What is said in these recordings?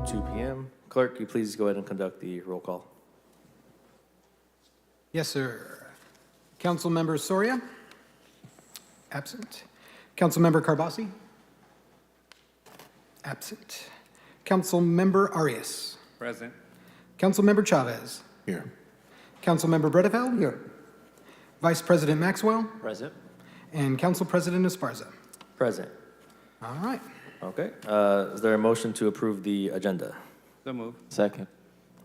2 p.m. Clerk, you please go ahead and conduct the roll call. Yes, sir. Councilmember Soria? Absent. Councilmember Carbasi? Absent. Councilmember Arias? Present. Councilmember Chavez? Here. Councilmember Bredefeld? Here. Vice President Maxwell? Present. And Council President Esparza? Present. All right. Okay. Is there a motion to approve the agenda? So move. Second.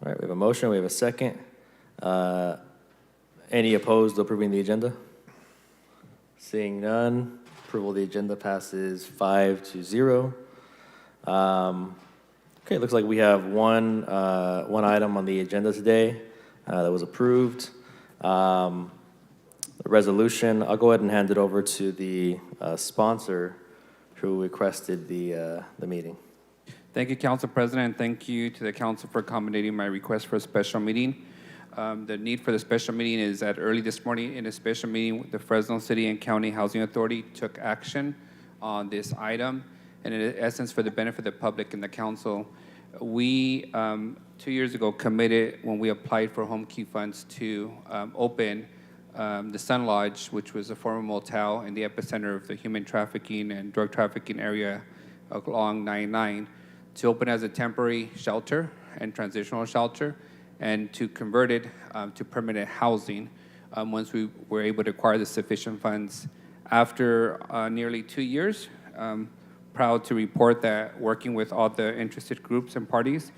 All right, we have a motion, we have a second. Any opposed to approving the agenda? Seeing none, approval of the agenda passes 5-0. Okay, it looks like we have one item on the agenda today that was approved. The resolution, I'll go ahead and hand it over to the sponsor who requested the meeting. Thank you, Council President, and thank you to the Council for accommodating my request for a special meeting. The need for the special meeting is that early this morning in a special meeting, the Fresno City and County Housing Authority took action on this item. And in essence, for the benefit of the public and the council, we 2 years ago committed when we applied for home key funds to open the Sun Lodge, which was a former motel in the epicenter of the human trafficking and drug trafficking area along 99, to open as a temporary shelter and transitional shelter, and to convert it to permanent housing once we were able to acquire the sufficient funds. After nearly 2 years, proud to report that working with all the interested groups and parties,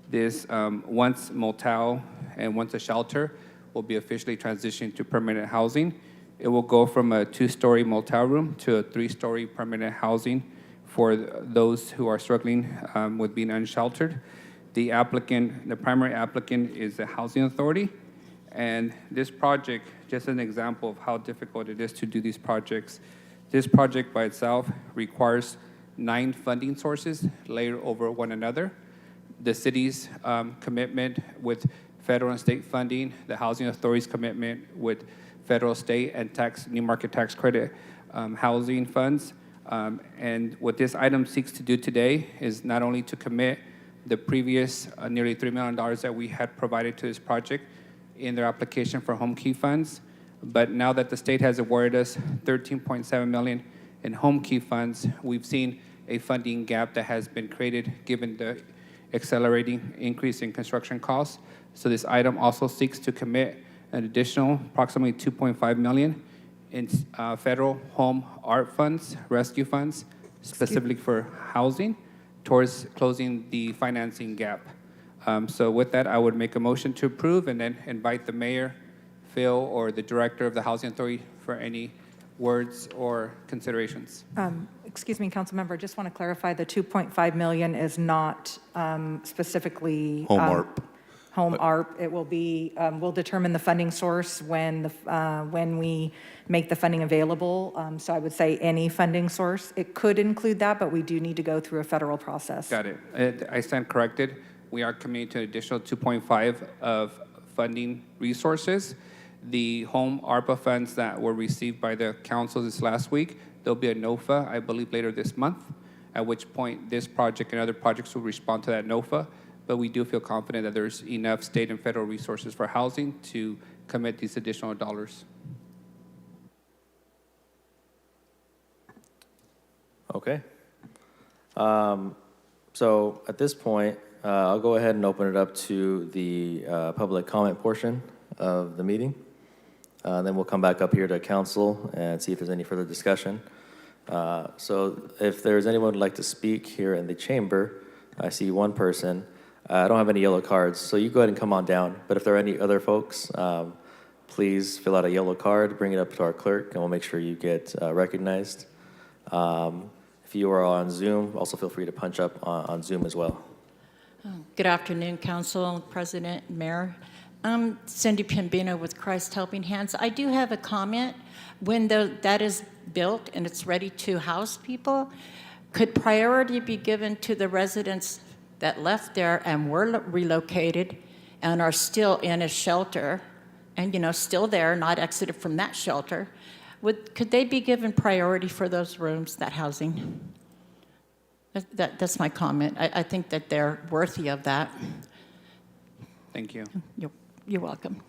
this once motel and once a shelter will be officially transitioned to permanent housing. It will go from a 2-story motel room to a 3-story permanent housing for those who are struggling with being unsheltered. The primary applicant is the Housing Authority. And this project, just an example of how difficult it is to do these projects, this project by itself requires 9 funding sources layered over one another. The city's commitment with federal and state funding, the Housing Authority's commitment with federal, state, and new market tax credit housing funds. And what this item seeks to do today is not only to commit the previous nearly $3 million that we had provided to this project in their application for home key funds, but now that the state has awarded us $13.7 million in home key funds, we've seen a funding gap that has been created given the accelerating increase in construction costs. So this item also seeks to commit an additional approximately $2.5 million in federal home art funds, rescue funds, specifically for housing, towards closing the financing gap. So with that, I would make a motion to approve and then invite the mayor, Phil, or the director of the Housing Authority for any words or considerations. Excuse me, council member, I just want to clarify the 2.5 million is not specifically Home ARP. Home ARP. It will be, we'll determine the funding source when we make the funding available. So I would say any funding source. It could include that, but we do need to go through a federal process. Got it. I stand corrected. We are committing to an additional 2.5 of funding resources. The home ARPA funds that were received by the council this last week, there'll be a NOFA, I believe, later this month, at which point this project and other projects will respond to that NOFA. But we do feel confident that there's enough state and federal resources for housing to commit these additional dollars. Okay. So at this point, I'll go ahead and open it up to the public comment portion of the meeting. Then we'll come back up here to council and see if there's any further discussion. So if there's anyone who'd like to speak here in the chamber, I see one person. I don't have any yellow cards, so you go ahead and come on down. But if there are any other folks, please fill out a yellow card, bring it up to our clerk, and we'll make sure you get recognized. If you are on Zoom, also feel free to punch up on Zoom as well. Good afternoon, Council, President, Mayor. I'm Cindy Pembino with Christ Helping Hands. I do have a comment. When that is built and it's ready to house people, could priority be given to the residents that left there and were relocated and are still in a shelter and, still there, not exited from that shelter? Could they be given priority for those rooms, that housing? That's my comment. I think that they're worthy of that. Thank you. You're welcome.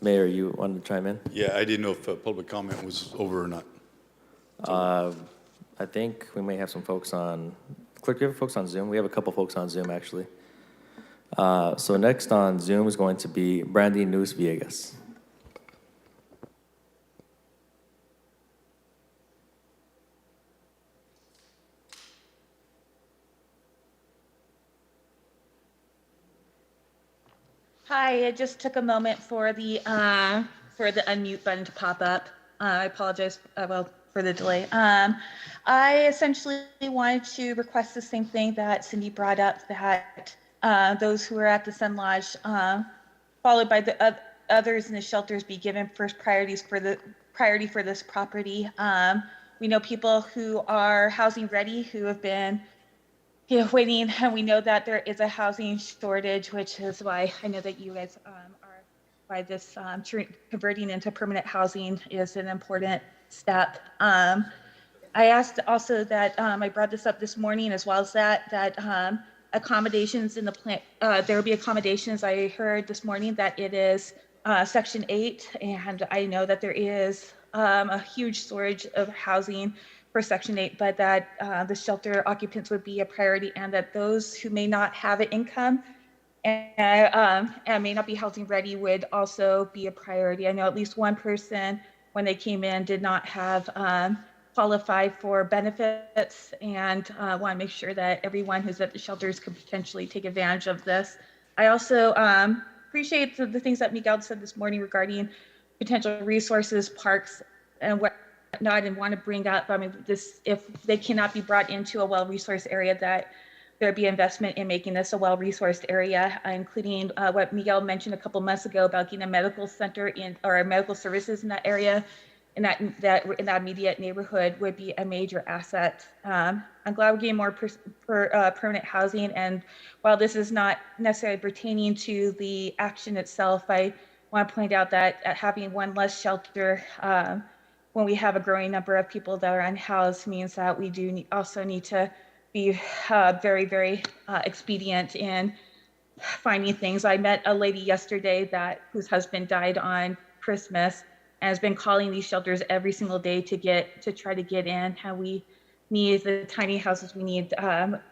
Mayor, you wanted to chime in? Yeah, I didn't know if public comment was over or not. I think we may have some folks on, Clerk, do you have folks on Zoom? We have a couple folks on Zoom, actually. So next on Zoom is going to be Brandy News Villegas. Hi, it just took a moment for the unmute button to pop up. I apologize, for the delay. I essentially wanted to request the same thing that Cindy brought up, that those who are at the Sun Lodge, followed by the others in the shelters, be given first priority for this property. We know people who are housing ready, who have been waiting, and we know that there is a housing shortage, which is why I know that you guys are, why this converting into permanent housing is an important step. I asked also that, I brought this up this morning as well as that accommodations in the plant, there will be accommodations. I heard this morning that it is Section 8, and I know that there is a huge shortage of housing for Section 8, but that the shelter occupants would be a priority, and that those who may not have an income and may not be housing ready would also be a priority. I know at least one person, when they came in, did not have qualify for benefits, and want to make sure that everyone who's at the shelters could potentially take advantage of this. I also appreciate the things that Miguel said this morning regarding potential resources, parks, and whatnot, and want to bring up, I mean, this, if they cannot be brought into a well-resourced area, that there be investment in making this a well-resourced area, including what Miguel mentioned a couple months ago about getting a medical center in, or medical services in that area, in that immediate neighborhood would be a major asset. I'm glad we're getting more permanent housing, and while this is not necessarily pertaining to the action itself, I want to point out that having one less shelter when we have a growing number of people that are unhoused means that we do also need to be very, very expedient in finding things. I met a lady yesterday whose husband died on Christmas and has been calling these shelters every single day to try to get in. How we need the tiny houses, we need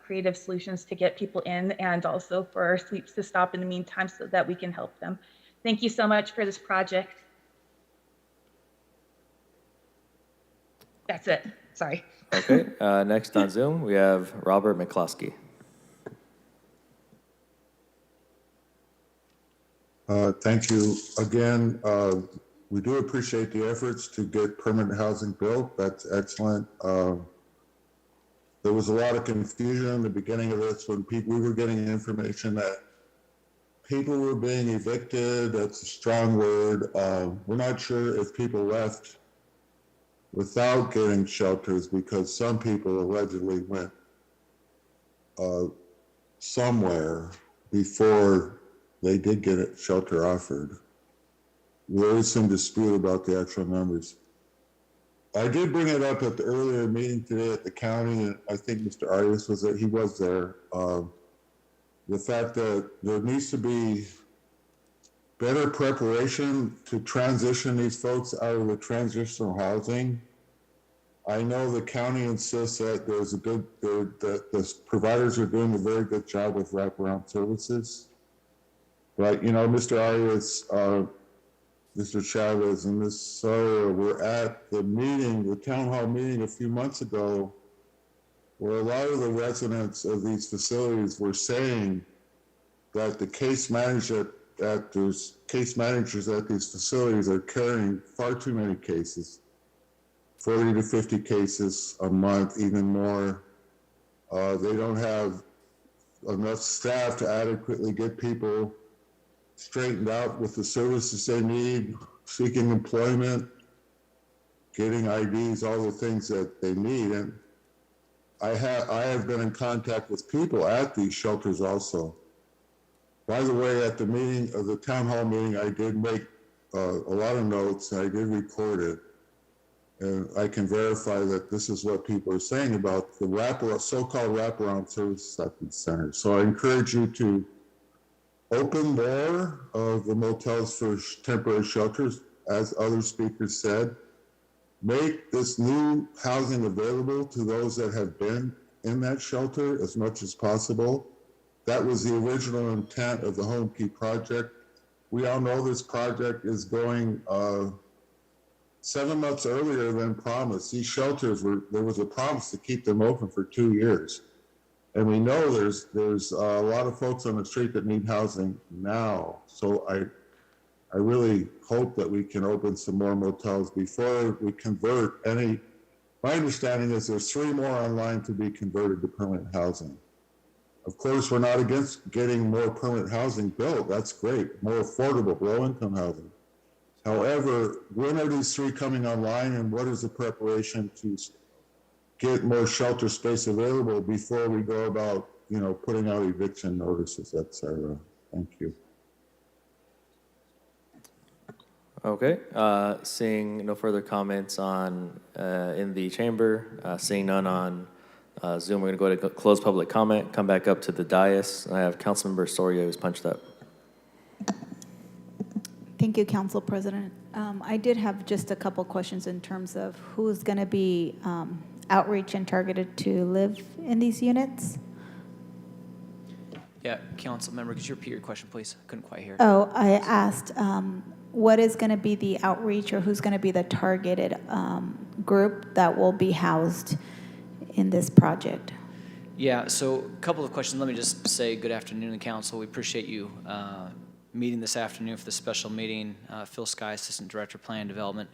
creative solutions to get people in, and also for sleeps to stop in the meantime so that we can help them. Thank you so much for this project. That's it. Sorry. Okay, next on Zoom, we have Robert Mccloskey. Thank you again. We do appreciate the efforts to get permanent housing built. That's excellent. There was a lot of confusion in the beginning of this when we were getting information that people were being evicted. That's a strong word. We're not sure if people left without getting shelters, because some people allegedly went somewhere before they did get a shelter offered. There is some dispute about the actual numbers. I did bring it up at the earlier meeting today at the county, and I think Mr. Arias was there. He was there. The fact that there needs to be better preparation to transition these folks out of the transitional housing. I know the county insists that that the providers are doing a very good job with wraparound services. But, you know, Mr. Arias, Mr. Chavez, and Ms. Sawyer were at the meeting, the town hall meeting a few months ago, where a lot of the residents of these facilities were saying that the case managers at these facilities are carrying far too many cases, 40 to 50 cases a month, even more. They don't have enough staff to adequately get people straightened out with the services they need, seeking employment, getting IDs, all the things that they need. And I have been in contact with people at these shelters also. By the way, at the meeting of the town hall meeting, I did make a lot of notes, and I did record it. And I can verify that this is what people are saying about the so-called wraparound services at these centers. So I encourage you to open more of the motels for temporary shelters, as other speakers said. Make this new housing available to those that have been in that shelter as much as possible. That was the original intent of the Home Key project. We all know this project is going 7 months earlier than promised. These shelters there was a promise to keep them open for 2 years. And we know there's a lot of folks on the street that need housing now. So I really hope that we can open some more motels before we convert any. My understanding is there's 3 more online to be converted to permanent housing. Of course, we're not against getting more permanent housing built. That's great. More affordable, low-income housing. However, when are these 3 coming online, and what is the preparation to get more shelter space available before we go about, putting out eviction notices, et cetera? Thank you. Okay, seeing no further comments on, in the chamber, seeing none on Zoom, we're gonna go to close public comment, come back up to the dais. I have Councilmember Soria who's punched up. Thank you, Council President. I did have just a couple questions in terms of who's going to be outreach and targeted to live in these units. Yeah, council member, could you repeat your question, please? I couldn't quite hear. Oh, I asked what is going to be the outreach, or who's going to be the targeted group that will be housed in this project? Yeah, so a couple of questions. Let me just say good afternoon, council. We appreciate you meeting this afternoon for the special meeting. Phil Sky, Assistant Director, Plan and Development.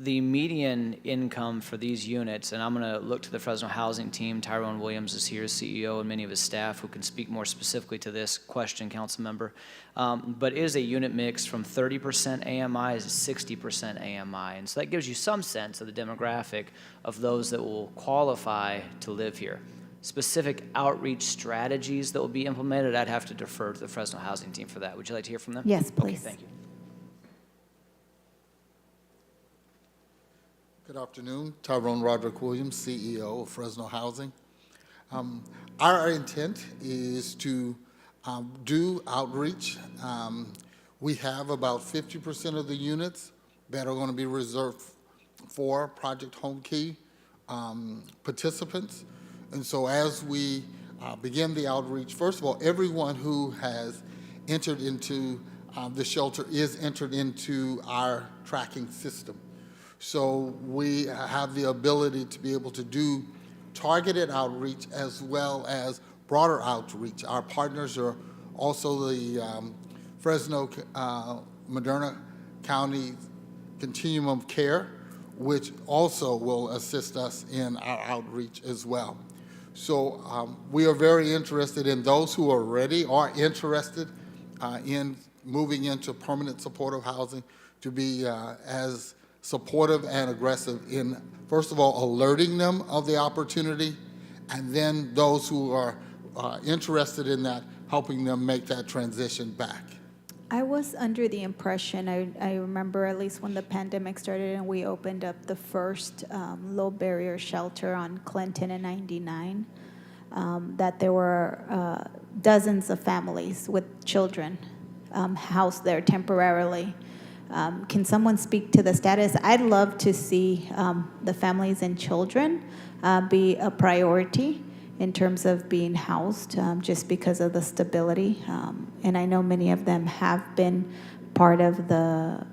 The median income for these units, and I'm going to look to the Fresno housing team. Tyrone Williams is here, CEO, and many of his staff who can speak more specifically to this question, council member. But it is a unit mix from 30% AMI to 60% AMI. And so that gives you some sense of the demographic of those that will qualify to live here. Specific outreach strategies that will be implemented, I'd have to defer to the Fresno housing team for that. Would you like to hear from them? Yes, please. Okay, thank you. Good afternoon. Tyrone Roderick Williams, CEO of Fresno Housing. Our intent is to do outreach. We have about 50% of the units that are going to be reserved for Project Home Key participants. And so as we begin the outreach, first of all, everyone who has entered into the shelter is entered into our tracking system. So we have the ability to be able to do targeted outreach as well as broader outreach. Our partners are also the Fresno Moderna County Continuum of Care, which also will assist us in our outreach as well. So we are very interested in those who already are interested in moving into permanent supportive housing to be as supportive and aggressive in, first of all, alerting them of the opportunity, and then those who are interested in that, helping them make that transition back. I was under the impression, I remember at least when the pandemic started and we opened up the first low barrier shelter on Clinton and 99, that there were dozens of families with children housed there temporarily. Can someone speak to the status? I'd love to see the families and children be a priority in terms of being housed, just because of the stability. And I know many of them have been part of the,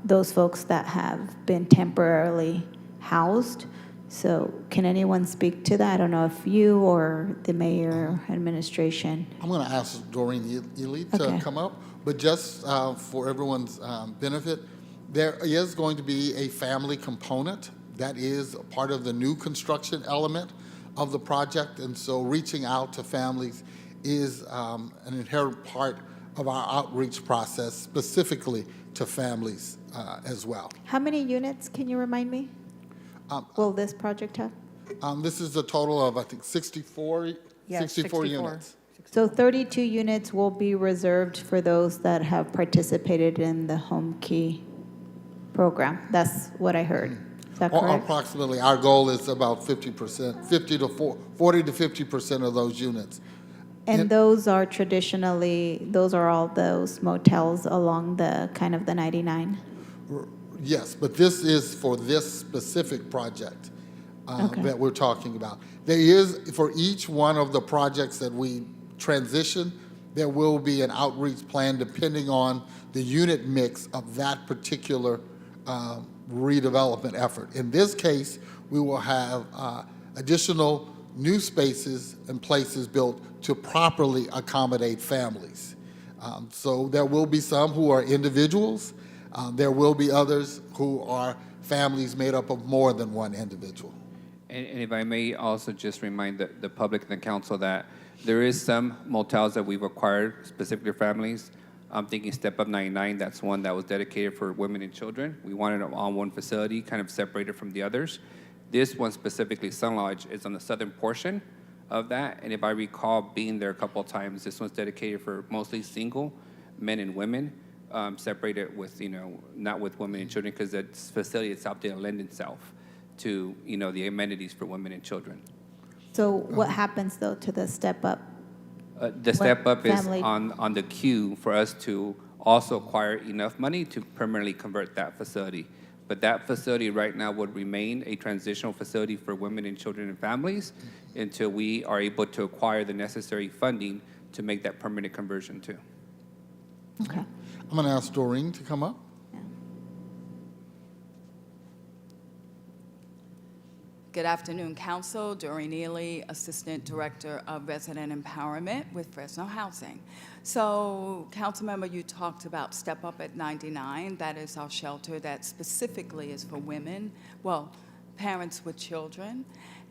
those folks that have been temporarily housed. So can anyone speak to that? I don't know if you or the mayor administration. I'm going to ask Doreen Ely to come up, but just for everyone's benefit, there is going to be a family component that is part of the new construction element of the project, and so reaching out to families is an inherent part of our outreach process, specifically to families as well. How many units, can you remind me, will this project have? This is a total of, I think, 64 units. So 32 units will be reserved for those that have participated in the Home Key program. That's what I heard. Is that correct? Approximately, our goal is about 50%, 40 to 50% of those units. And those are traditionally, those are all those motels along the kind of the 99? Yes, but this is for this specific project Okay. that we're talking about. There is, for each one of the projects that we transition, there will be an outreach plan depending on the unit mix of that particular redevelopment effort. In this case, we will have additional new spaces and places built to properly accommodate families. So there will be some who are individuals. There will be others who are families made up of more than one individual. And if I may also just remind the public and the council that there is some motels that we've acquired specifically for families. I'm thinking Step Up 99, that's one that was dedicated for women and children. We wanted it on one facility, kind of separated from the others. This one specifically, Sun Lodge, is on the southern portion of that. And if I recall being there a couple of times, this one's dedicated for mostly single men and women, separated with, not with women and children, because the facility itself didn't lend itself to, the amenities for women and children. So what happens though to the Step Up? The Step Up is family- on the queue for us to also acquire enough money to permanently convert that facility. But that facility right now would remain a transitional facility for women and children and families until we are able to acquire the necessary funding to make that permanent conversion too. Okay. I'm going to ask Doreen to come up. Good afternoon, Council. Doreen Ely, Assistant Director of Resident Empowerment with Fresno Housing. So, Councilmember, you talked about Step Up at 99. That is our shelter that specifically is for women, well, parents with children.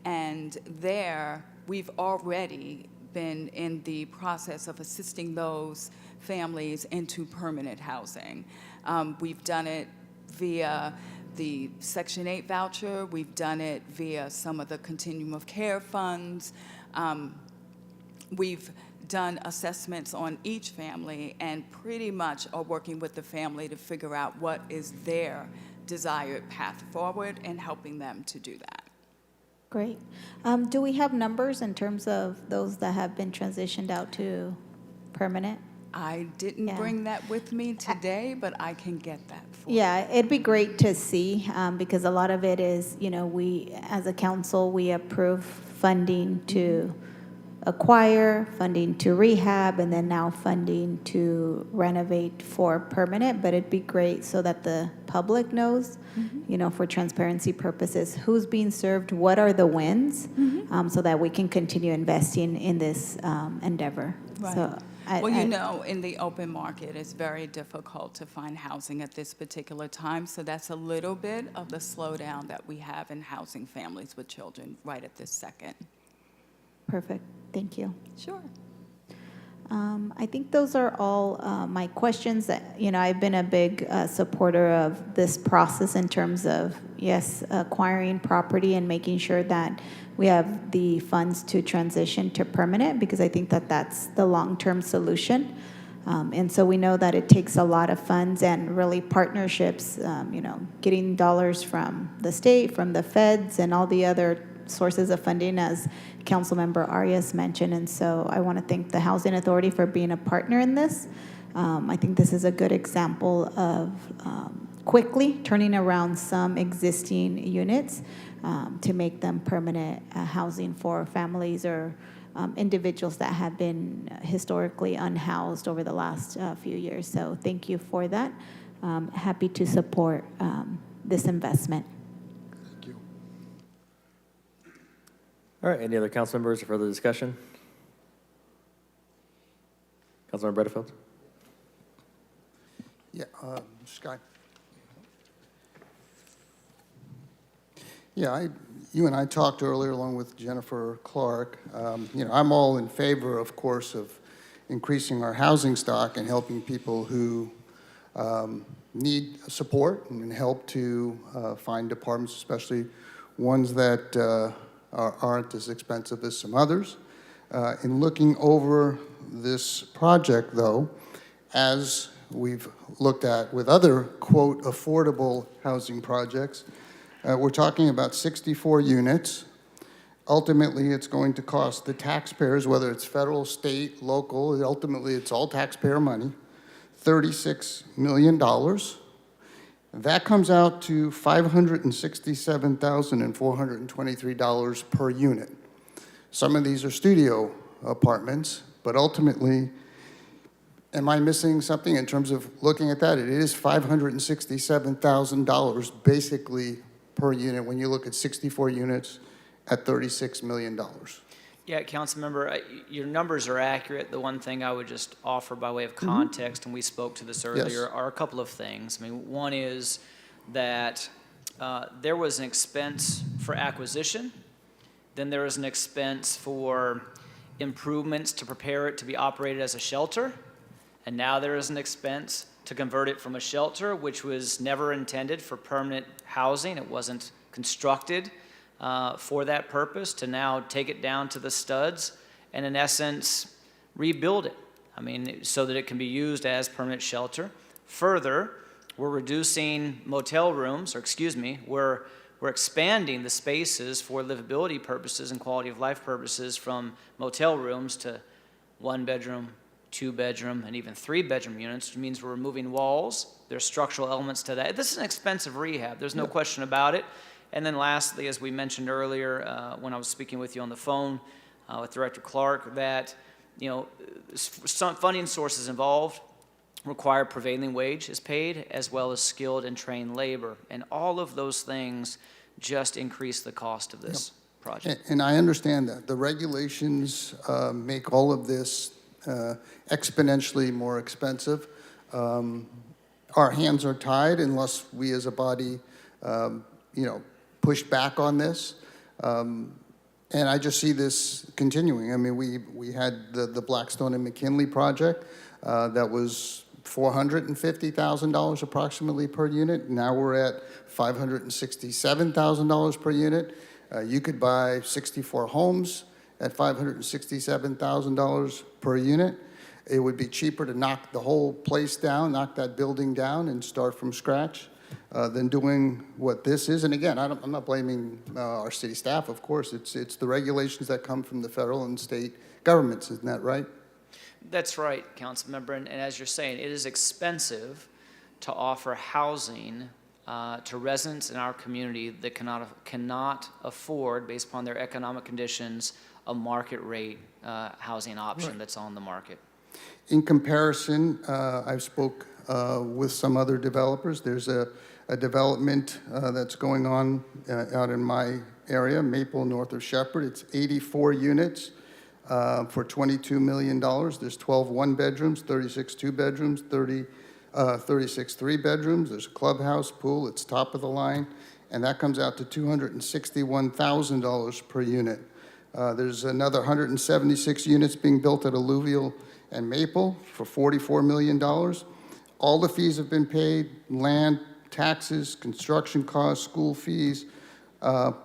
And there, we've already been in the process of assisting those families into permanent housing. We've done it via the Section 8 voucher. We've done it via some of the continuum of care funds. We've done assessments on each family and pretty much are working with the family to figure out what is their desired path forward and helping them to do that. Great. Do we have numbers in terms of those that have been transitioned out to permanent? I didn't bring that with me today, but I can get that for you. Yeah, it'd be great to see, because a lot of it is, we, as a council, we approve funding to acquire, funding to rehab, and then now funding to renovate for permanent. But it'd be great so that the public knows, for transparency purposes, who's being served, what are the wins, so that we can continue investing in this endeavor. Right. So in the open market, it's very difficult to find housing at this particular time, so that's a little bit of the slowdown that we have in housing families with children right at this second. Perfect. Thank you. Sure. I think those are all my questions. That I've been a big supporter of this process in terms of, yes, acquiring property and making sure that we have the funds to transition to permanent, because I think that that's the long-term solution. And so we know that it takes a lot of funds and really partnerships, getting dollars from the state, from the feds, and all the other sources of funding, as Councilmember Arias mentioned. And so I want to thank the Housing Authority for being a partner in this. I think this is a good example of quickly turning around some existing units to make them permanent housing for families or individuals that have been historically unhoused over the last few years. So thank you for that. Happy to support this investment. Thank you. All right, any other council members or further discussion? Councilmember Bredefield? Yeah, Sky. Yeah, you and I talked earlier, along with Jennifer Clark. I'm all in favor, of course, of increasing our housing stock and helping people who need support and help to find apartments, especially ones that aren't as expensive as some others. In looking over this project, though, as we've looked at with other, quote, affordable housing projects, we're talking about 64 units. Ultimately, it's going to cost the taxpayers, whether it's federal, state, local, ultimately it's all taxpayer money, $36 million. That comes out to $567,423 per unit. Some of these are studio apartments, but ultimately, am I missing something in terms of looking at that? It is $567,000 basically per unit when you look at 64 units at $36 million. Yeah, Councilmember, your numbers are accurate. The one thing I would just offer by way of context, and we spoke to this earlier, are a couple of things. I mean, one is that there was an expense for acquisition, then there was an expense for improvements to prepare it to be operated as a shelter, and now there is an expense to convert it from a shelter, which was never intended for permanent housing. It wasn't constructed for that purpose, to now take it down to the studs and in essence rebuild it. I mean, so that it can be used as permanent shelter. Further, we're reducing motel rooms, or excuse me, we're expanding the spaces for livability purposes and quality of life purposes from motel rooms to 1-bedroom, 2-bedroom, and even 3-bedroom units, which means we're removing walls. There's structural elements to that. This is an expensive rehab. There's no question about it. And then lastly, as we mentioned earlier when I was speaking with you on the phone with Director Clark, that some funding sources involved require prevailing wage is paid, as well as skilled and trained labor. And all of those things just increase the cost of this project. And I understand that. The regulations make all of this exponentially more expensive. Our hands are tied unless we as a body, push back on this. And I just see this continuing. I mean, we had the Blackstone and McKinley project that was $450,000 approximately per unit. Now we're at $567,000 per unit. You could buy 64 homes at $567,000 per unit. It would be cheaper to knock the whole place down, knock that building down and start from scratch than doing what this is. And again, I'm not blaming our city staff, of course. It's the regulations that come from the federal and state governments, isn't that right? That's right, Councilmember. And as you're saying, it is expensive to offer housing to residents in our community that cannot afford, based upon their economic conditions, a market rate housing option that's on the market. In comparison, I've spoke with some other developers. There's a development that's going on out in my area, Maple, north of Shepherd. It's 84 units for $22 million. There's 12 one-bedrooms, 36 two-bedrooms, 36 three-bedrooms. There's a clubhouse, pool. It's top of the line. And that comes out to $261,000 per unit. There's another 176 units being built at Alluvial and Maple for $44 million. All the fees have been paid: land, taxes, construction costs, school fees,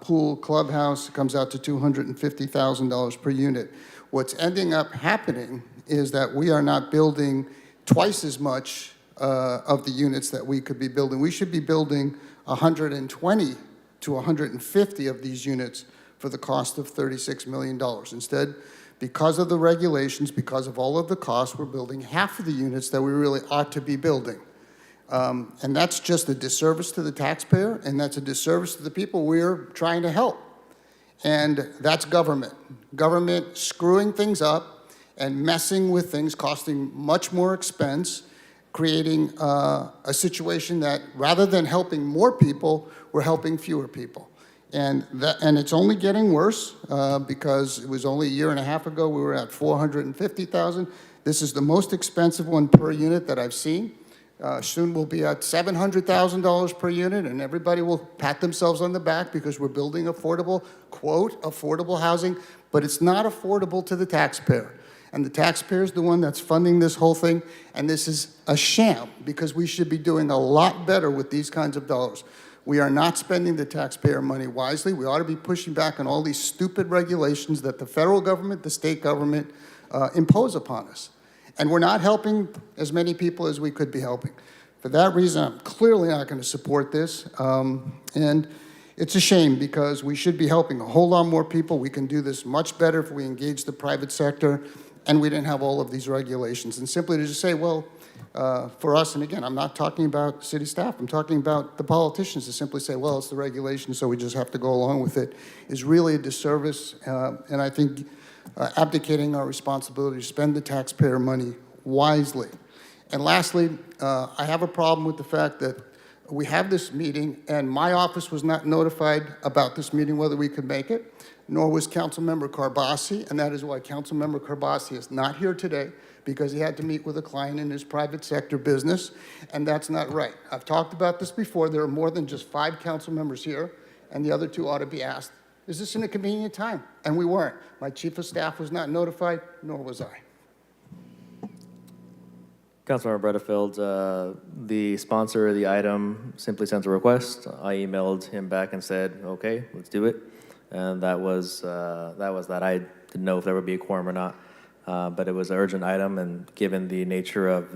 pool, clubhouse. It comes out to $250,000 per unit. What's ending up happening is that we are not building twice as much of the units that we could be building. We should be building 120 to 150 of these units for the cost of $36 million. Instead, because of the regulations, because of all of the costs, we're building half of the units that we really ought to be building. And that's just a disservice to the taxpayer, and that's a disservice to the people we're trying to help. And that's government. Government screwing things up and messing with things, costing much more expense, creating a situation that rather than helping more people, we're helping fewer people. And it's only getting worse because it was only a year and a half ago we were at $450,000. This is the most expensive one per unit that I've seen. Soon we'll be at $700,000 per unit, and everybody will pat themselves on the back because we're building affordable, quote, affordable housing, but it's not affordable to the taxpayer. And the taxpayer is the one that's funding this whole thing, and this is a sham because we should be doing a lot better with these kinds of dollars. We are not spending the taxpayer money wisely. We ought to be pushing back on all these stupid regulations that the federal government, the state government impose upon us. And we're not helping as many people as we could be helping. For that reason, I'm clearly not going to support this. And it's a shame because we should be helping a whole lot more people. We can do this much better if we engage the private sector and we didn't have all of these regulations. And simply to just say, well, for us, and again, I'm not talking about city staff, I'm talking about the politicians to simply say, well, it's the regulation, so we just have to go along with it, is really a disservice. And I think abdicating our responsibility to spend the taxpayer money wisely. And lastly, I have a problem with the fact that we have this meeting, and my office was not notified about this meeting, whether we could make it, nor was Councilmember Carbasi, and that is why Councilmember Carbasi is not here today, because he had to meet with a client in his private sector business, and that's not right. I've talked about this before. There are more than just 5 council members here, and the other 2 ought to be asked, is this in a convenient time? And we weren't. My chief of staff was not notified, nor was I. Councilmember Bredefeld, the sponsor of the item simply sent a request. I emailed him back and said, okay, let's do it. And that was that. I didn't know if there would be a quorum or not, but it was an urgent item, and given the nature of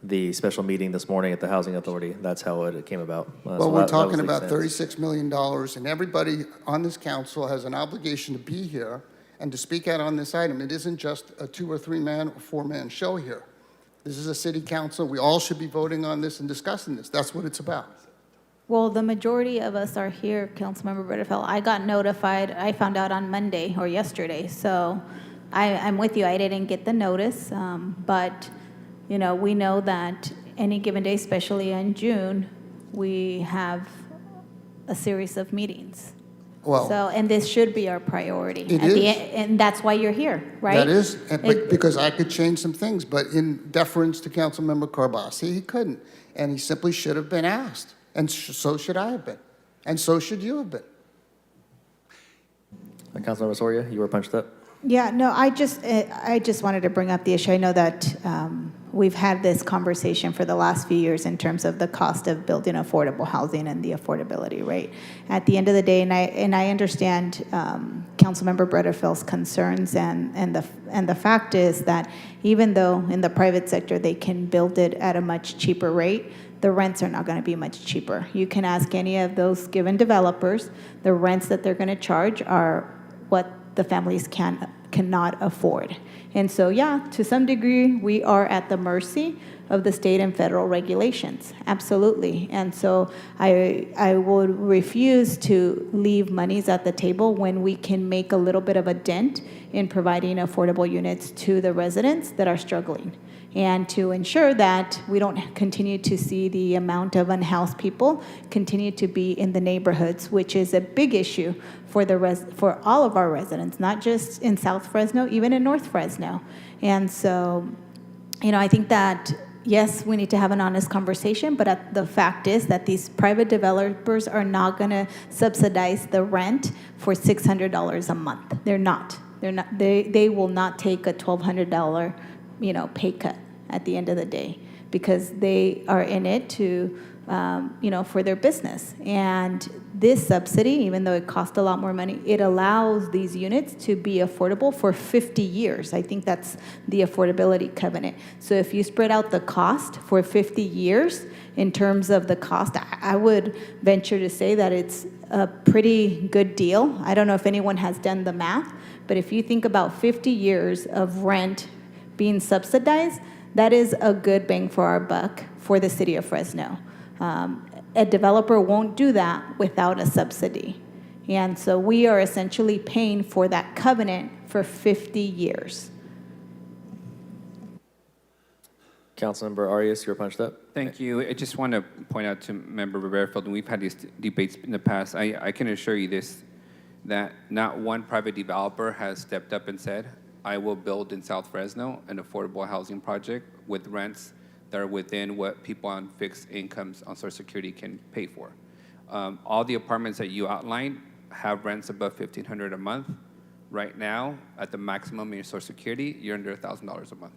the special meeting this morning at the Housing Authority, that's how it came about. Well, we're talking about $36 million, and everybody on this council has an obligation to be here and to speak out on this item. It isn't just a 2 or 3 man or 4 man show here. This is a city council. We all should be voting on this and discussing this. That's what it's about. Well, the majority of us are here, Councilmember Bredefeld. I got notified, I found out on Monday or yesterday, so I'm with you. I didn't get the notice, but, you know, we know that any given day, especially in June, we have a series of meetings. Well, So, and this should be our priority. It At the is. and that's why you're here, right? that is, It- because I could change some things, but in deference to Councilmember Carbasi, he couldn't. And he simply should have been asked. And so should I have been. And so should you have been. Councilmember Soria, you were punched up. Yeah, no, I just wanted to bring up the issue. I know that we've had this conversation for the last few years in terms of the cost of building affordable housing and the affordability rate. At the end of the day, and I understand Councilmember Bredefield's concerns, and the fact is that even though in the private sector they can build it at a much cheaper rate, the rents are not going to be much cheaper. You can ask any of those given developers, the rents that they're going to charge are what the families cannot afford. And so, yeah, to some degree, we are at the mercy of the state and federal regulations, absolutely. And so I would refuse to leave monies at the table when we can make a little bit of a dent in providing affordable units to the residents that are struggling, and to ensure that we don't continue to see the amount of unhoused people continue to be in the neighborhoods, which is a big issue for all of our residents, not just in South Fresno, even in North Fresno. And so, you know, I think that, yes, we need to have an honest conversation, but the fact is that these private developers are not going to subsidize the rent for $600 a month. They're not. They will not take a $1,200 pay cut at the end of the day, because they are in it to, for their business. And this subsidy, even though it costs a lot more money, it allows these units to be affordable for 50 years. I think that's the affordability covenant. So if you spread out the cost for 50 years, in terms of the cost, I would venture to say that it's a pretty good deal. I don't know if anyone has done the math, but if you think about 50 years of rent being subsidized, that is a good bang for our buck for the city of Fresno. A developer won't do that without a subsidy. And so we are essentially paying for that covenant for 50 years. Councilmember Arias, you were punched up. Thank you. I just want to point out to Member Bredefeld, and we've had these debates in the past, I can assure you this, that not one private developer has stepped up and said, I will build in South Fresno an affordable housing project with rents that are within what people on fixed incomes on Social Security can pay for. All the apartments that you outlined have rents above $1,500 a month. Right now, at the maximum in your Social Security, you're under $1,000 a month.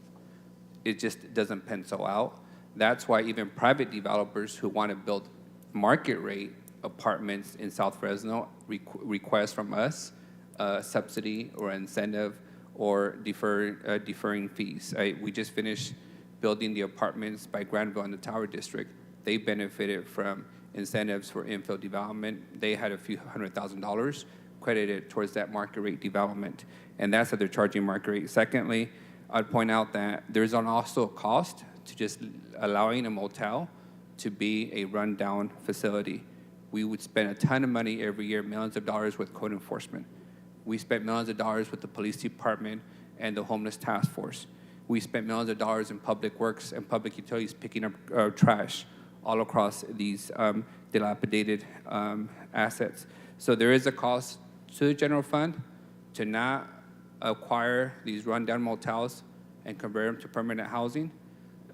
It just doesn't pencil out. That's why even private developers who want to build market rate apartments in South Fresno request from us a subsidy or incentive or deferring fees. We just finished building the apartments by Granville in the Tower District. They benefited from incentives for infill development. They had a few $100,000 credited towards that market rate development, and that's at their charging market rate. Secondly, I'd point out that there's also a cost to just allowing a motel to be a rundown facility. We would spend a ton of money every year, millions of dollars with code enforcement. We spent millions of dollars with the police department and the homeless task force. We spent millions of dollars in public works and public utilities picking up trash all across these dilapidated assets. So there is a cost to the general fund to not acquire these rundown motels and convert them to permanent housing.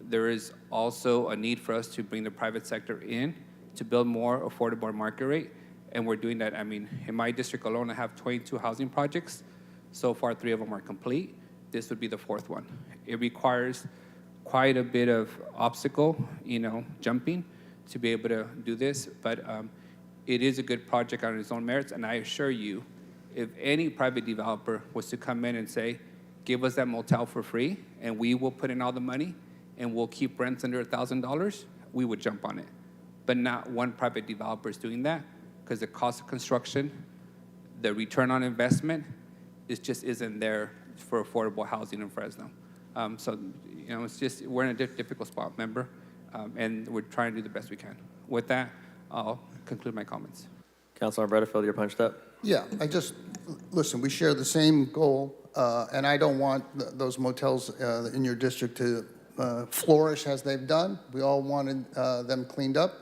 There is also a need for us to bring the private sector in to build more affordable market rate, and we're doing that. I mean, in my district alone, I have 22 housing projects. So far, 3 of them are complete. This would be the 4th one. It requires quite a bit of obstacle, jumping to be able to do this, but it is a good project on its own merits, and I assure you, if any private developer was to come in and say, give us that motel for free, and we will put in all the money, and we'll keep rents under $1,000, we would jump on it. But not one private developer is doing that, because the cost of construction, the return on investment, just isn't there for affordable housing in Fresno. So, it's just, we're in a difficult spot, remember? And we're trying to do the best we can. With that, I'll conclude my comments. Councilor Bredefield, you're punched up. Yeah, listen, we share the same goal, and I don't want those motels in your district to flourish as they've done. We all wanted them cleaned up,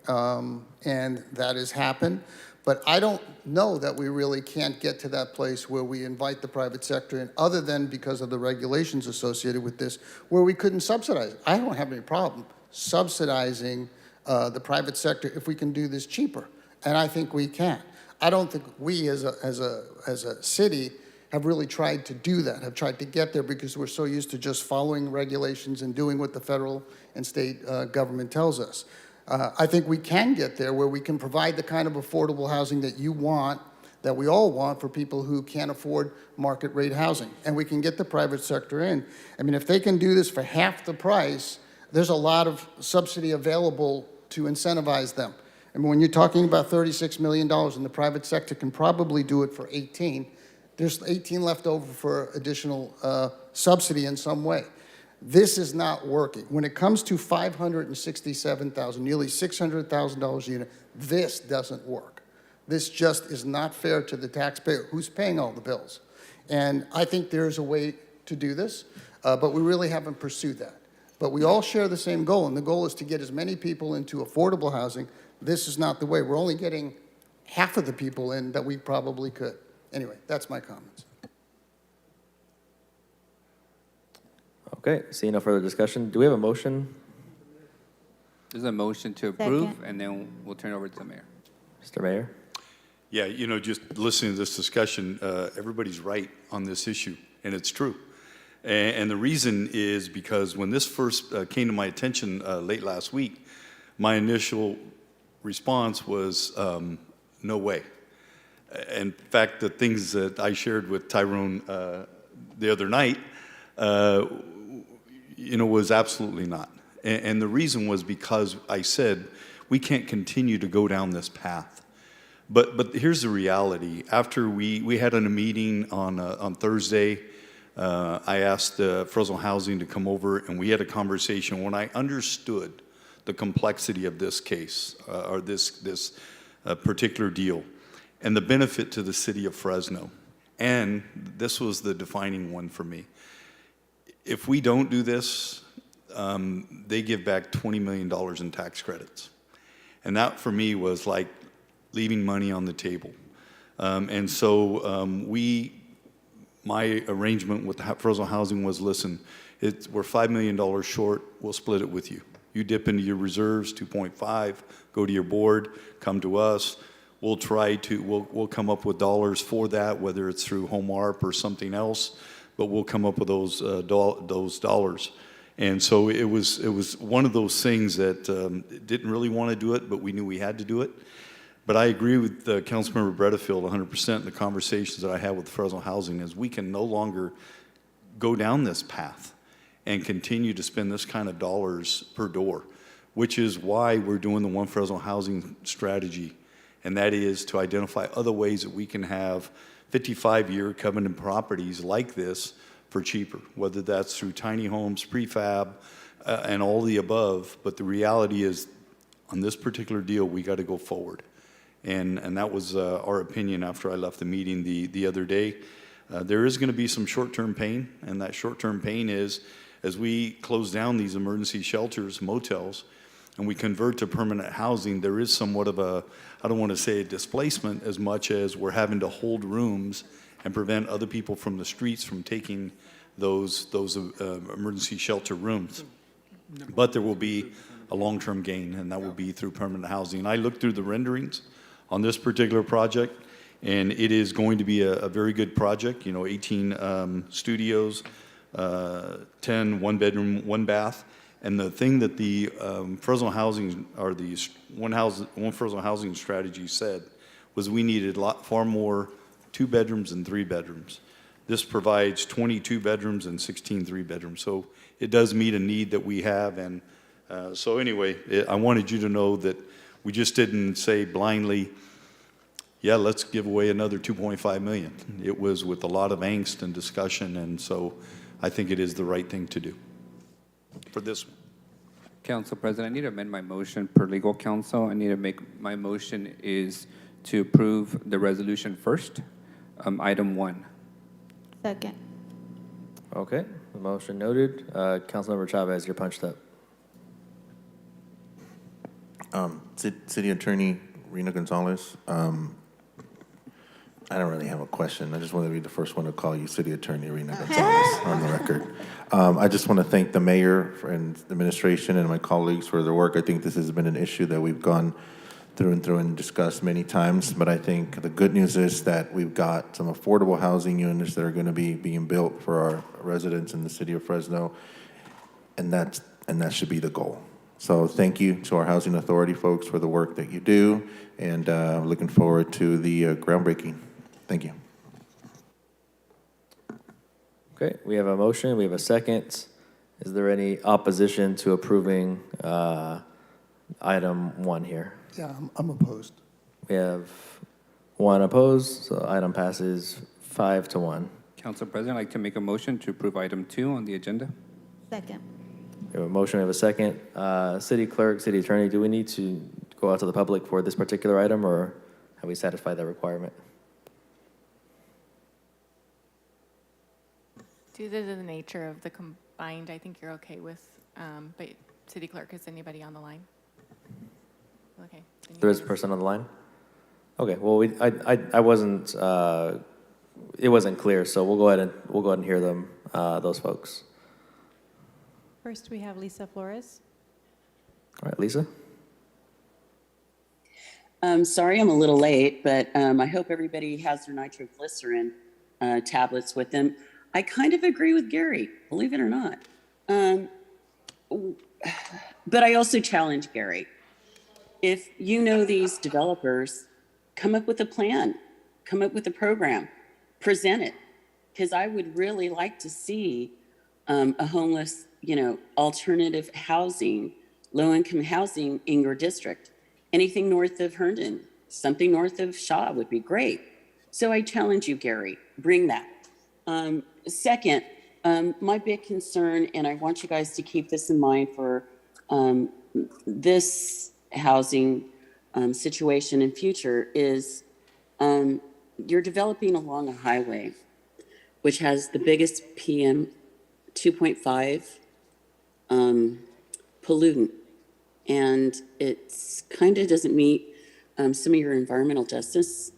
and that has happened. But I don't know that we really can't get to that place where we invite the private sector in, other than because of the regulations associated with this, where we couldn't subsidize it. I don't have any problem subsidizing the private sector if we can do this cheaper, and I think we can. I don't think we as a city have really tried to do that, have tried to get there, because we're so used to just following regulations and doing what the federal and state government tells us. I think we can get there where we can provide the kind of affordable housing that you want, that we all want, for people who can't afford market rate housing. And we can get the private sector in. I mean, if they can do this for half the price, there's a lot of subsidy available to incentivize them. I mean, when you're talking about $36 million and the private sector can probably do it for 18, there's 18 left over for additional subsidy in some way. This is not working. When it comes to $567,000, nearly $600,000 a unit, this doesn't work. This just is not fair to the taxpayer who's paying all the bills. And I think there's a way to do this, but we really haven't pursued that. But we all share the same goal, and the goal is to get as many people into affordable housing. This is not the way. We're only getting half of the people in that we probably could. Anyway, that's my comments. Okay, seeing no further discussion, do we have a motion? There's a motion to approve, Second. and then we'll turn it over to the mayor. Mr. Mayor? Yeah, just listening to this discussion, everybody's right on this issue, and it's true. And the reason is because when this first came to my attention late last week, my initial response was, no way. In fact, the things that I shared with Tyrone the other night, was absolutely not. And the reason was because I said, we can't continue to go down this path. But here's the reality. After we had a meeting on Thursday, I asked Fresno Housing to come over, and we had a conversation. When I understood the complexity of this case, or this particular deal, and the benefit to the city of Fresno, and this was the defining one for me. If we don't do this, they give back $20 million in tax credits. And that for me was like leaving money on the table. And so my arrangement with Fresno Housing was, listen, we're $5 million short, we'll split it with you. You dip into your reserves, 2.5, go to your board, come to us. We'll we'll come up with dollars for that, whether it's through Home ARP or something else, but we'll come up with those dollars. And so it was one of those things that didn't really want to do it, but we knew we had to do it. But I agree with Councilmember Bredefield 100% in the conversations that I had with Fresno Housing is we can no longer go down this path and continue to spend this kind of dollars per door, which is why we're doing the One Fresno Housing strategy, and that is to identify other ways that we can have 55-year covenant properties like this for cheaper, whether that's through tiny homes, prefab, and all the above. But the reality is, on this particular deal, we got to go forward. And that was our opinion after I left the meeting the other day. There is going to be some short-term pain, and that short-term pain is as we close down these emergency shelters, motels, and we convert to permanent housing, there is somewhat of a, I don't want to say a displacement as much as we're having to hold rooms and prevent other people from the streets from taking those emergency shelter rooms. But there will be a long-term gain, and that will be through permanent housing. And I looked through the renderings on this particular project, and it is going to be a very good project. 18 studios, 10 one-bedroom, one bath. And the thing that the Fresno Housing, or the One Fresno Housing strategy said was we needed far more 2 bedrooms and 3 bedrooms. This provides 22 bedrooms and 16 3-bedrooms. So it does meet a need that we have. And so anyway, I wanted you to know that we just didn't say blindly, yeah, let's give away another $2.5 million. It was with a lot of angst and discussion, and so I think it is the right thing to do for this one. Council President, I need to amend my motion per legal counsel. I need to make, my motion is to approve the resolution first, item 1. Second. Okay, the motion noted. Councilmember Chavez, you're punched up. City Attorney Rena Gonzalez, I don't really have a question. I just want to be the first one to call you City Attorney Rena Gonzalez on the record. I just want to thank the mayor and the administration and my colleagues for their work. I think this has been an issue that we've gone through and discussed many times, but I think the good news is that we've got some affordable housing units that are going to be being built for our residents in the city of Fresno, and that should be the goal. So thank you to our housing authority folks for the work that you do, and looking forward to the groundbreaking. Thank you. Okay, we have a motion, we have a second. Is there any opposition to approving item 1 here? Yeah, I'm opposed. We have 1 opposed, so item passes 5-1. Council President, I'd like to make a motion to approve item 2 on the agenda. Second. We have a motion, we have a second. City Clerk, City Attorney, do we need to go out to the public for this particular item, or have we satisfied that requirement? Due to the nature of the combined, I think you're okay with, but City Clerk, is anybody on the line? Okay. There is a person on the line? Okay, well, I wasn't, it wasn't clear, so we'll go ahead and hear them, those folks. First, we have Lisa Flores. All right, Lisa? Sorry I'm a little late, but I hope everybody has their nitroglycerin tablets with them. I kind of agree with Gary, believe it or not. But I also challenge Gary. If you know these developers, come up with a plan, come up with a program, present it. Because I would really like to see a homeless, alternative housing, low-income housing in your district. Anything north of Herndon, something north of Shaw would be great. So I challenge you, Gary, bring that. Second, my big concern, and I want you guys to keep this in mind for this housing situation in future, is you're developing along a highway which has the biggest PM 2.5 pollutant, and it's kind of doesn't meet some of your environmental justice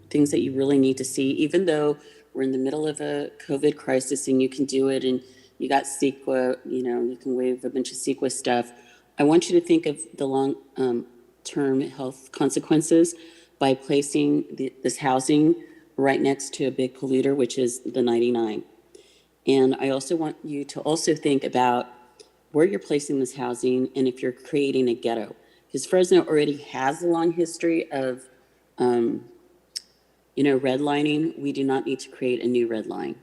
things that you really need to see, even though we're in the middle of a COVID crisis and you can do it, and you got CEQA, you can waive a bunch of CEQA stuff. I want you to think of the long-term health consequences by placing this housing right next to a big polluter, which is the 99. And I also want you to also think about where you're placing this housing and if you're creating a ghetto. Because Fresno already has a long history of, redlining. We do not need to create a new red line.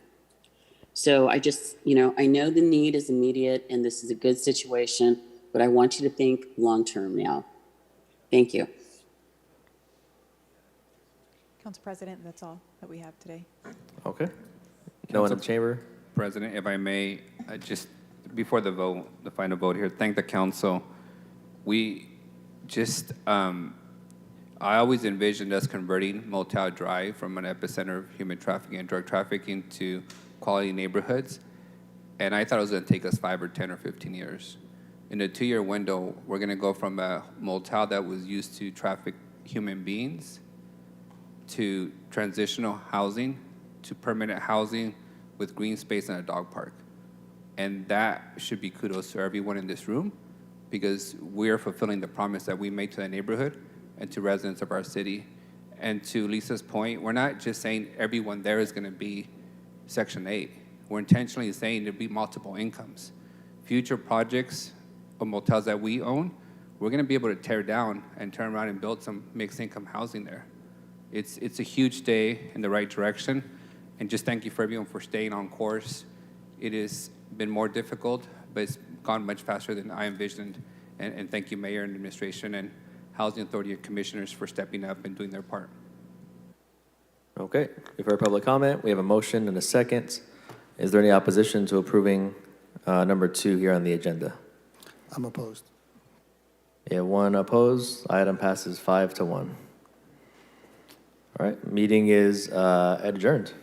So I just, I know the need is immediate and this is a good situation, but I want you to think long-term now. Thank you. Council President, that's all that we have today. Okay. No one in the Council chamber? President, if I may, just before the vote, the final vote here, thank the council. We just, I always envisioned us converting Motel Drive from an epicenter of human trafficking and drug trafficking to quality neighborhoods. And I thought it was going to take us 5 or 10 or 15 years. In a 2-year window, we're going to go from a motel that was used to traffic human beings to transitional housing to permanent housing with green space and a dog park. And that should be kudos to everyone in this room because we're fulfilling the promise that we made to the neighborhood and to residents of our city. And to Lisa's point, we're not just saying everyone there is going to be Section 8. We're intentionally saying there'll be multiple incomes. Future projects of motels that we own, we're going to be able to tear down and turn around and build some mixed income housing there. It's a huge day in the right direction. And just thank you for everyone for staying on course. It has been more difficult, but it's gone much faster than I envisioned. And thank you, Mayor and Administration and Housing Authority and Commissioners for stepping up and doing their part. Okay. We've heard public comment. We have a motion and a second. Is there any opposition to approving number 2 here on the agenda? I'm opposed. We have 1 opposed. Item passes 5-1. All right. Meeting is adjourned.